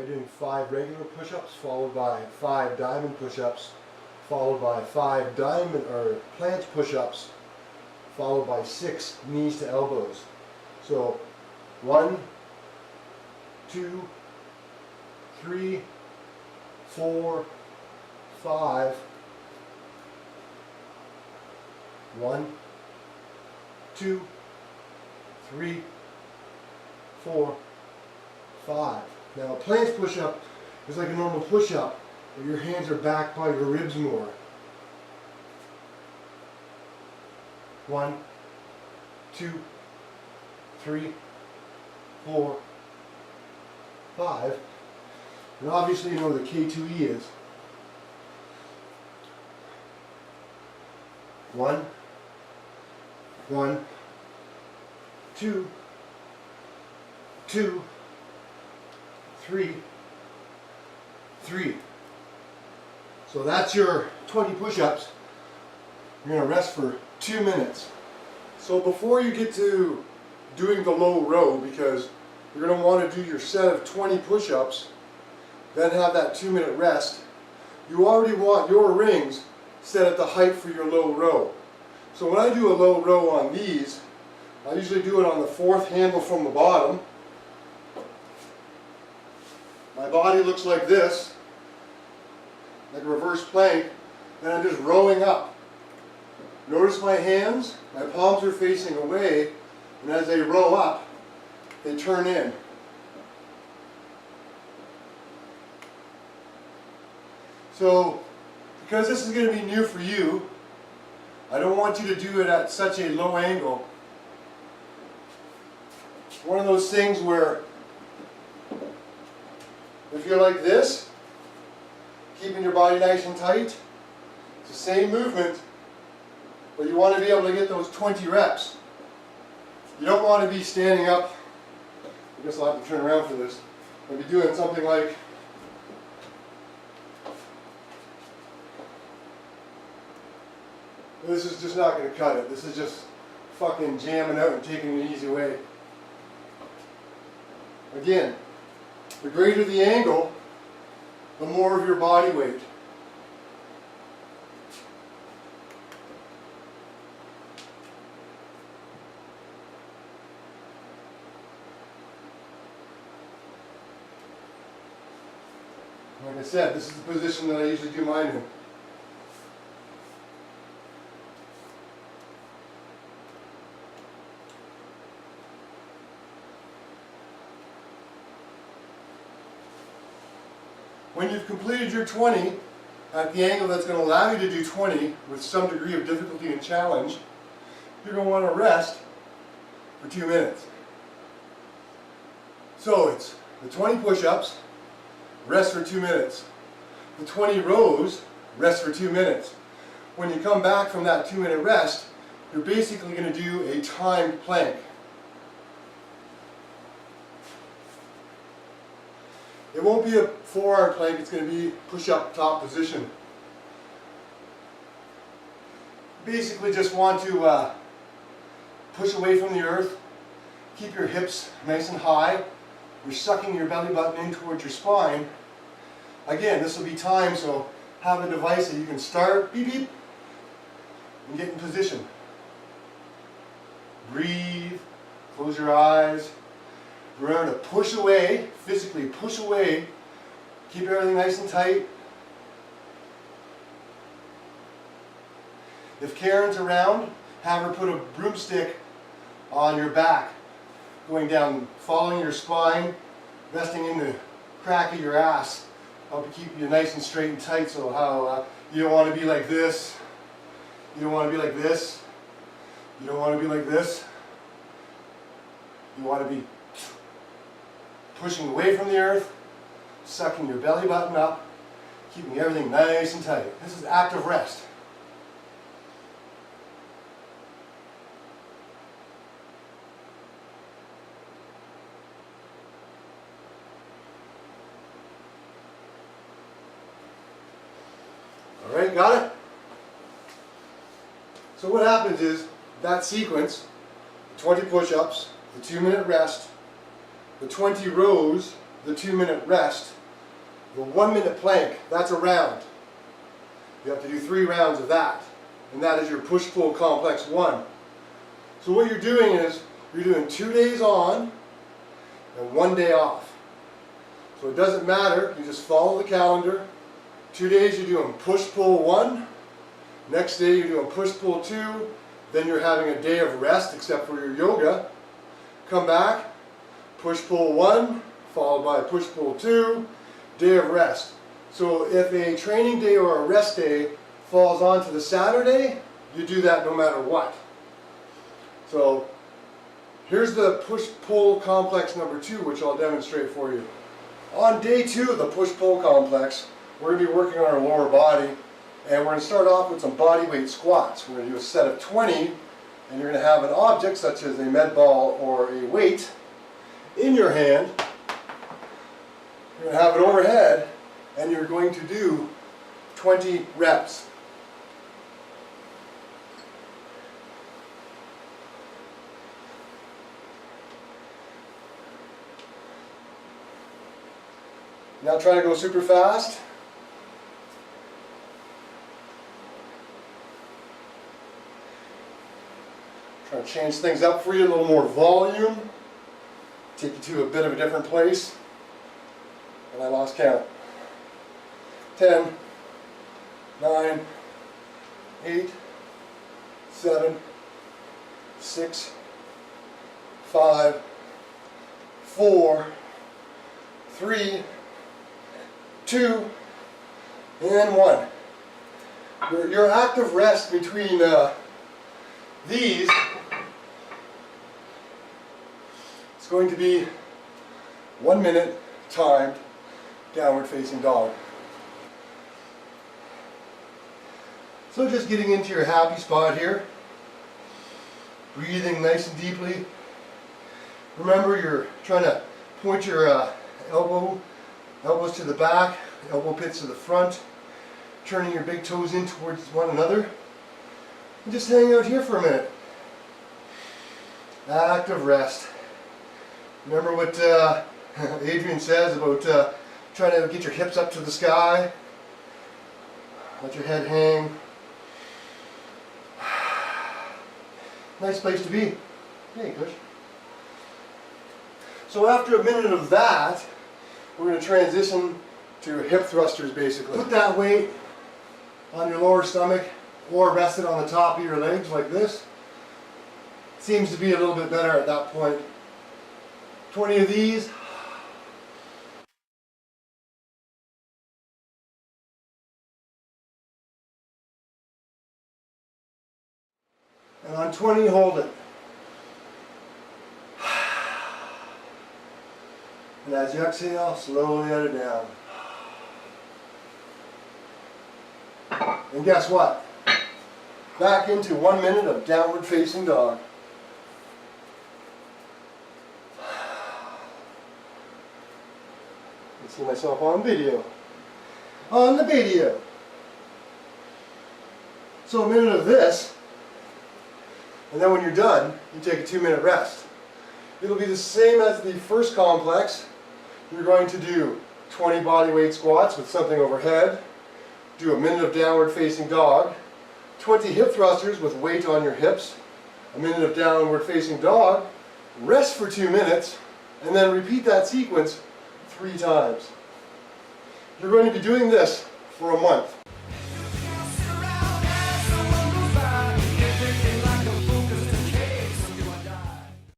doing 5 regular push-ups followed by 5 diamond push-ups followed by 5 diamond or planche push-ups followed by 6 knees to elbows. So 1, 2, 3, 4, 5. 1, 2, 3, 4, 5. Now a planche push-up is like a normal push-up, but your hands are back by your ribs more. 1, 2, 3, 4, 5. And obviously you know what the K2E is. 1, 1, 2, 2, 3, 3. So that's your 20 push-ups. You're going to rest for 2 minutes. So before you get to doing the low row, because you're going to want to do your set of 20 push-ups, then have that 2-minute rest, you already want your rings set at the height for your low row. So when I do a low row on these, I usually do it on the 4th handle from the bottom. My body looks like this, like a reverse plank, and I'm just rowing up. Notice my hands, my palms are facing away, and as they row up, they turn in. So, because this is going to be new for you, I don't want you to do it at such a low angle. One of those things where if you're like this, keeping your body nice and tight, it's the same movement, but you want to be able to get those 20 reps. You don't want to be standing up, I guess I'll have to turn around for this, I'll be doing something like this. Is just not going to cut it. This is just fucking jamming out and taking an easy way. Again, the greater the angle, the more of your body weight. Like I said, this is the position that I usually do mine in. When you've completed your 20 at the angle that's going to allow you to do 20 with some degree of difficulty and challenge, you're going to want to rest for 2 minutes. So it's the 20 push-ups, rest for 2 minutes. The 20 rows, rest for 2 minutes. When you come back from that 2-minute rest, you're basically going to do a timed plank. It won't be a forearm plank, it's going to be push-up top position. Basically just want to push away from the earth, keep your hips nice and high, you're sucking your belly button in towards your spine. Again, this will be timed, so have a device that you can start, beep beep, and get in position. Breathe, close your eyes. Remember to push away, physically push away, keep everything nice and tight. If Karen's around, have her put a broomstick on your back, going down, following your spine, resting in the crack of your ass, help to keep you nice and straight and tight. So how you don't want to be like this, you don't want to be like this, you don't want to be like this, you want to be pushing away from the earth, sucking your belly button up, keeping everything nice and tight. This is active rest. Alright, got it? So what happens is, that sequence, the 20 push-ups, the 2-minute rest, the 20 rows, the 2-minute rest, The 1 minute plank, that's a round. You have to do 3 rounds of that. And that is your push-pull complex 1. So what you're doing is, you're doing 2 days on and 1 day off. So it doesn't matter, you just follow the calendar. 2 days you're doing push-pull 1, next day you're doing push-pull 2, then you're having a day of rest except for your yoga. Come back, push-pull 1, followed by push-pull 2, day of rest. So if a training day or a rest day falls onto the Saturday, you do that no matter what. So here's the push-pull complex number 2, which I'll demonstrate for you. On day 2 of the push-pull complex, we're going to be working on our lower body, and we're going to start off with some body weight squats. We're going to do a set of 20, and you're going to have an object such as a med ball or a weight in your hand. You're going to have it overhead, and you're going to do 20 reps. Not trying to go super fast. Trying to change things up for you, a little more volume. Take you to a bit of a different place. And I lost count. 10, 9, 8, 7, 6, 5, 4, 3, 2, and 1. Your active rest between these is going to be 1 minute timed downward facing dog. So just getting into your happy spot here, breathing nice and deeply. Remember, you're trying to point your elbows to the back, elbow pits to the front, turning your big toes in towards one another. And just hang out here for a minute. Active rest. Remember what Adrian says about trying to get your hips up to the sky. Let your head hang. Nice place to be. Hey, Kush. So after a minute of that, we're going to transition to hip thrusters basically. Put that weight on your lower stomach or rest it on the top of your legs like this. Seems to be a little bit better at that point. 20 of these. And on 20, hold it. And as you exhale, slowly let it down. And guess what? Back into 1 minute of downward facing dog. I can see myself on video. On the video. So a minute of this, and then when you're done, you take a 2 minute rest. It'll be the same as the first complex. You're going to do 20 body weight squats with something overhead, do a minute of downward facing dog, 20 hip thrusters with weight on your hips, a minute of downward facing dog, rest for 2 minutes, and then repeat that sequence 3 times. You're going to be doing this for a month.